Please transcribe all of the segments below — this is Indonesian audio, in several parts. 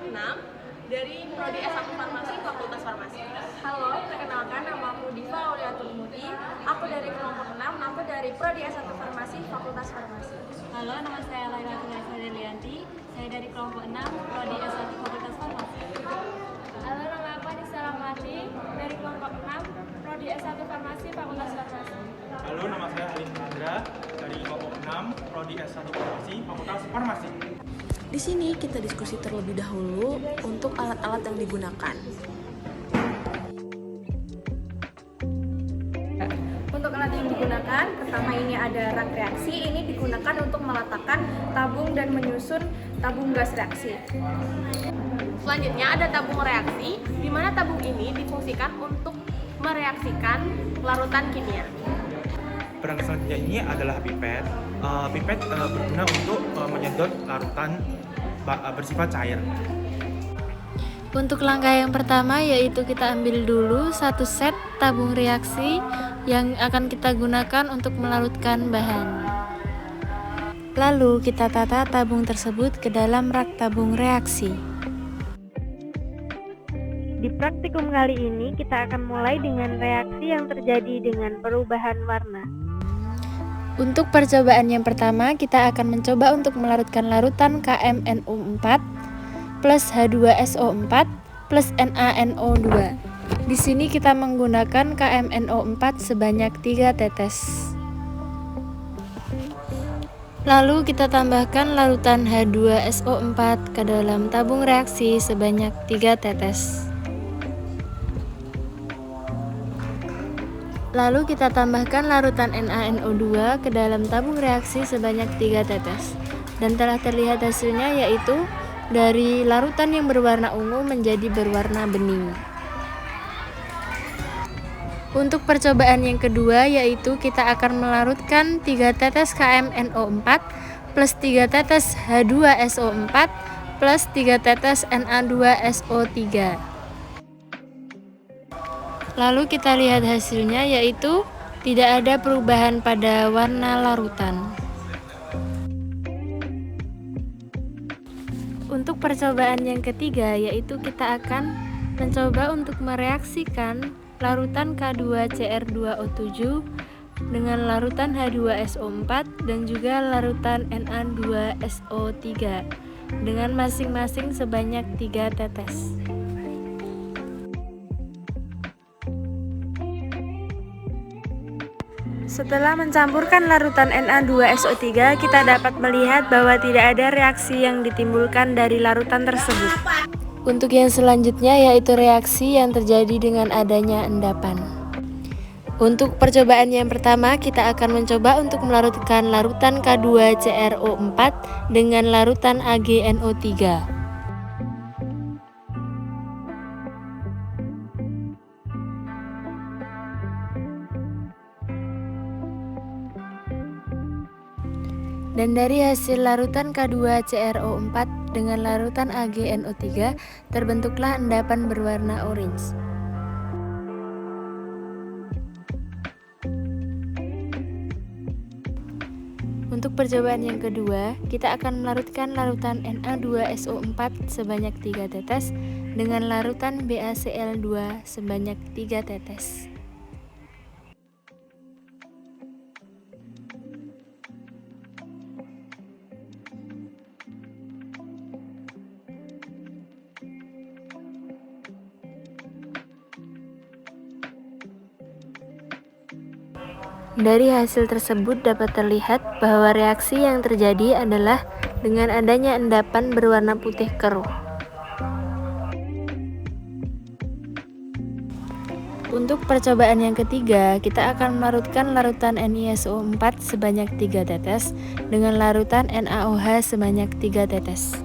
6 dari Prodi S1 Farmasi Fakultas Farmasi. Halo, perkenalkan nama aku Diva Auliatul Muti. Aku dari kelompok 6, aku dari Prodi S1 Farmasi Fakultas Farmasi. Halo, nama saya Laila Tulesa Delianti. Saya dari kelompok 6, Prodi S1 Fakultas Farmasi. Halo, nama aku Anissa Rahmati dari kelompok 6, Prodi S1 Farmasi Fakultas Farmasi. Halo, nama saya Alif Nadra dari kelompok 6, Prodi S1 Farmasi, Fakultas Farmasi. Di sini kita diskusi terlebih dahulu untuk alat-alat yang digunakan. Untuk alat yang digunakan, pertama ini ada rak reaksi. Ini digunakan untuk meletakkan tabung dan menyusun tabung gas reaksi. Selanjutnya ada tabung reaksi, di mana tabung ini difungsikan untuk mereaksikan larutan kimia. Perangkat selanjutnya ini adalah pipet. Pipet berguna untuk menyedot larutan bersifat cair. Untuk langkah yang pertama yaitu kita ambil dulu satu set tabung reaksi yang akan kita gunakan untuk melarutkan bahan. Lalu kita tata tabung tersebut ke dalam rak tabung reaksi. Di praktikum kali ini kita akan mulai dengan reaksi yang terjadi dengan perubahan warna. Untuk percobaan yang pertama, kita akan mencoba untuk melarutkan larutan KMNO4 plus H2SO4 plus NaNO2. Di sini kita menggunakan KMNO4 sebanyak 3 tetes. Lalu kita tambahkan larutan H2SO4 ke dalam tabung reaksi sebanyak 3 tetes. Lalu kita tambahkan larutan NaNO2 ke dalam tabung reaksi sebanyak 3 tetes. Dan telah terlihat hasilnya, yaitu dari larutan yang berwarna ungu menjadi berwarna bening. Untuk percobaan yang kedua, yaitu kita akan melarutkan 3 tetes KMNO4 plus 3 tetes H2SO4 plus 3 tetes Na2SO3. Lalu kita lihat hasilnya, yaitu tidak ada perubahan pada warna larutan. Untuk percobaan yang ketiga, yaitu kita akan mencoba untuk mereaksikan larutan K2Cr2O7 dengan larutan H2SO4 dan juga larutan Na2SO3 dengan masing-masing sebanyak 3 tetes. Setelah mencampurkan larutan Na2SO3, kita dapat melihat bahwa tidak ada reaksi yang ditimbulkan dari larutan tersebut. Untuk yang selanjutnya yaitu reaksi yang terjadi dengan adanya endapan. Untuk percobaan yang pertama, kita akan mencoba untuk melarutkan larutan K2CrO4 dengan larutan AgNO3. Dan dari hasil larutan K2CrO4 dengan larutan AgNO3 terbentuklah endapan berwarna orange. Untuk percobaan yang kedua, kita akan melarutkan larutan Na2SO4 sebanyak 3 tetes dengan larutan BaCl2 sebanyak 3 tetes. Dari hasil tersebut dapat terlihat bahwa reaksi yang terjadi adalah dengan adanya endapan berwarna putih keruh. Untuk percobaan yang ketiga, kita akan melarutkan larutan NiSO4 sebanyak 3 tetes dengan larutan NaOH sebanyak 3 tetes.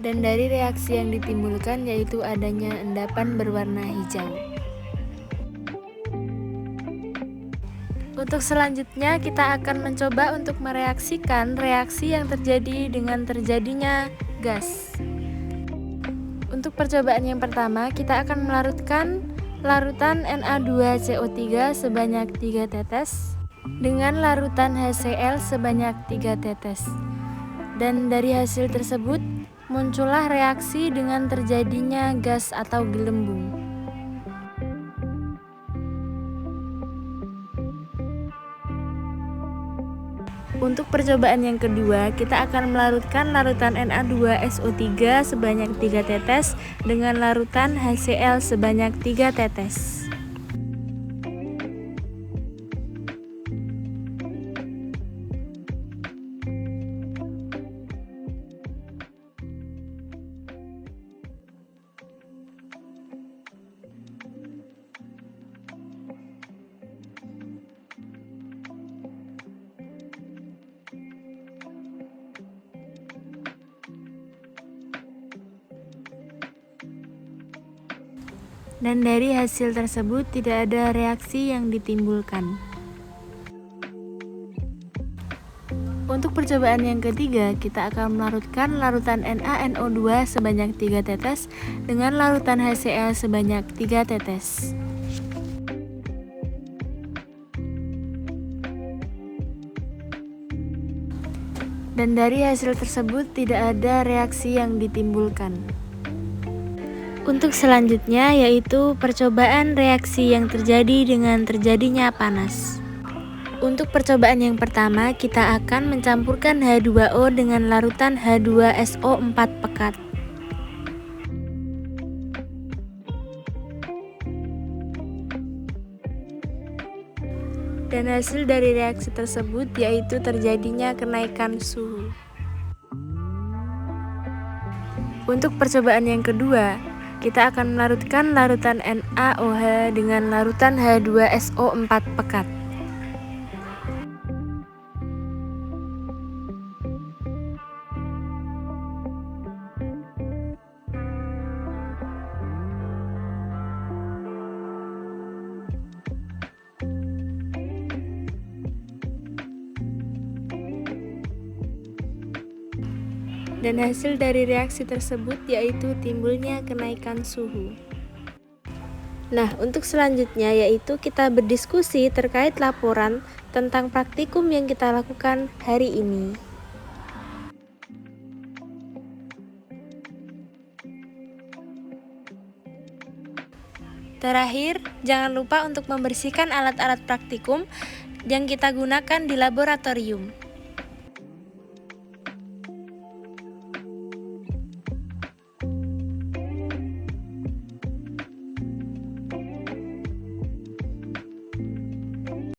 Dan dari reaksi yang ditimbulkan yaitu adanya endapan berwarna hijau. Untuk selanjutnya kita akan mencoba untuk mereaksikan reaksi yang terjadi dengan terjadinya gas. Untuk percobaan yang pertama kita akan melarutkan larutan Na2CO3 sebanyak 3 tetes dengan larutan HCl sebanyak 3 tetes. Dan dari hasil tersebut muncullah reaksi dengan terjadinya gas atau gelembung. Untuk percobaan yang kedua, kita akan melarutkan larutan Na2SO3 sebanyak 3 tetes dengan larutan HCl sebanyak 3 tetes. Dan dari hasil tersebut tidak ada reaksi yang ditimbulkan. Untuk percobaan yang ketiga, kita akan melarutkan larutan NaNO2 sebanyak 3 tetes dengan larutan HCl sebanyak 3 tetes. Dan dari hasil tersebut tidak ada reaksi yang ditimbulkan. Untuk selanjutnya yaitu percobaan reaksi yang terjadi dengan terjadinya panas. Untuk percobaan yang pertama, kita akan mencampurkan H2O dengan larutan H2SO4 pekat. Dan hasil dari reaksi tersebut yaitu terjadinya kenaikan suhu. Untuk percobaan yang kedua, kita akan melarutkan larutan NaOH dengan larutan H2SO4 pekat. Dan hasil dari reaksi tersebut yaitu timbulnya kenaikan suhu. Nah, untuk selanjutnya yaitu kita berdiskusi terkait laporan tentang praktikum yang kita lakukan hari ini. Terakhir, jangan lupa untuk membersihkan alat-alat praktikum yang kita gunakan di laboratorium.